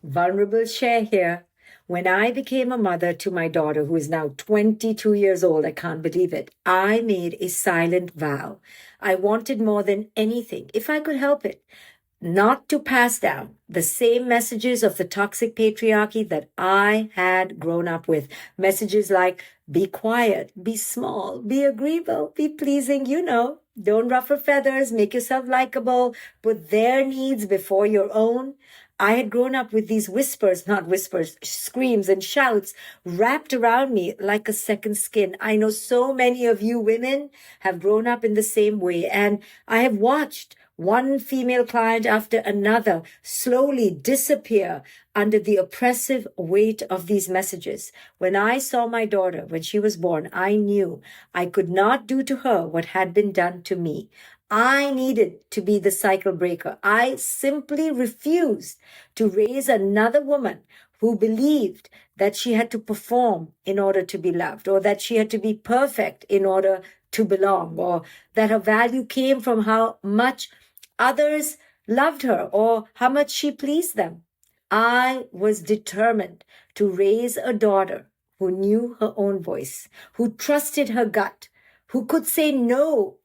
Vulnerable share here. When I became a mother to my daughter, who is now 22 years old, I can't believe it, I made a silent vow. I wanted more than anything, if I could help it, not to pass down the same messages of the toxic patriarchy that I had grown up with. Messages like, be quiet, be small, be agreeable, be pleasing, don't ruffle feathers, make yourself likable, put their needs before your own. I had grown up with these not whispers, screams and shouts wrapped around me like a second skin. I know so many of you women have grown up in the same way, and I have watched one female client after another slowly disappear under the oppressive weight of these messages. When I saw my daughter, when she was born, I knew I could not do to her what had been done to me. I needed to be the cycle breaker. I simply refused to raise another woman who believed that she had to perform in order to be loved, or that she had to be perfect in order to belong, or that her value came from how much others loved her or how much she pleased them. I was determined to raise a daughter who knew her own voice, who trusted her gut, who could say no.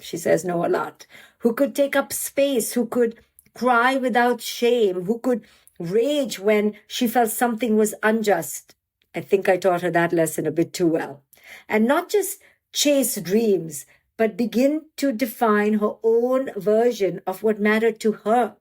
She says no a lot. Who could take up space, who could cry without shame, who could rage when she felt something was unjust. I think I taught her that lesson a bit too well. And not just chase dreams, but begin to define her own version of what mattered to her.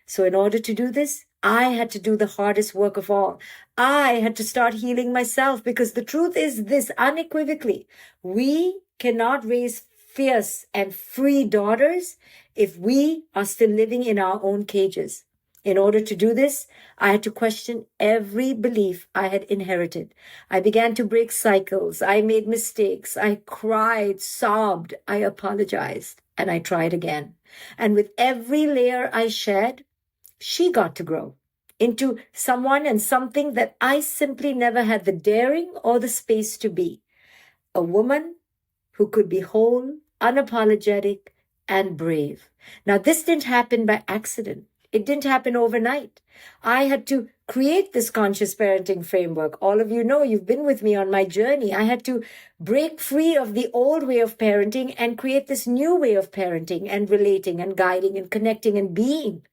So in order to do this, I had to do the hardest work of all. I had to start healing myself, because the truth is this unequivocally: we cannot raise fierce and free daughters if we are still living in our own cages. In order to do this, I had to question every belief I had inherited. I began to break cycles. I made mistakes. I cried, sobbed. I apologized, and I tried again. And with every layer I shed, she got to grow into someone and something that I simply never had the daring or the space to be. A woman who could be whole, unapologetic, and brave. Now, this didn't happen by accident. It didn't happen overnight. I had to create this conscious parenting framework. All of you know, you've been with me on my journey. I had to break free of the old way of parenting and create this new way of parenting and relating and guiding and connecting and being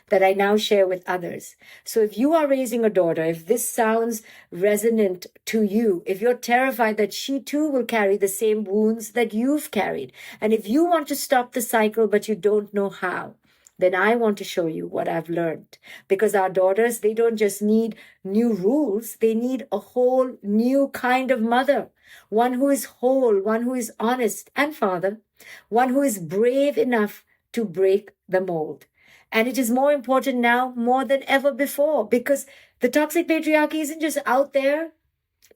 that I now share with others. So if you are raising a daughter, if this sounds resonant to you, if you're terrified that she too will carry the same wounds that you've carried, and if you want to stop the cycle but you don't know how, then I want to show you what I've learned. Because our daughters, they don't just need new rules, they need a whole new kind of mother. One who is whole, one who is honest, and father, one who is brave enough to break the mold. And it is more important now more than ever before, because the toxic patriarchy isn't just out there.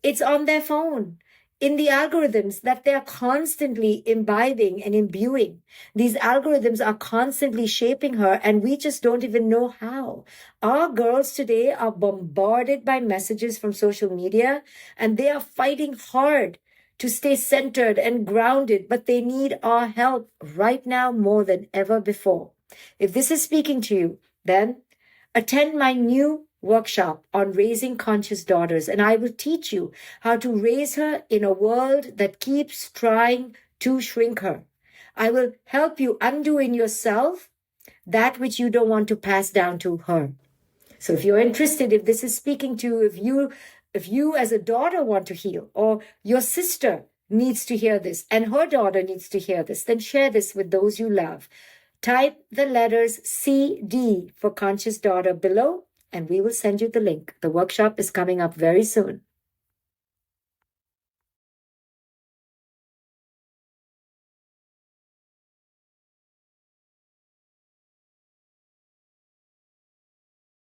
It's on their phone, in the algorithms that they're constantly imbibing and imbuing. These algorithms are constantly shaping her, and we just don't even know how. Our girls today are bombarded by messages from social media, and they are fighting hard to stay centered and grounded, but they need our help right now more than ever before. If this is speaking to you, then attend my new workshop on raising conscious daughters, and I will teach you how to raise her in a world that keeps trying to shrink her. I will help you undo in yourself that which you don't want to pass down to her. So if you're interested, if this is speaking to you, if you as a daughter want to heal, or your sister needs to hear this and her daughter needs to hear this, then share this with those you love. Type the letters CD for Conscious Daughter below, and we will send you the link. The workshop is coming up very soon.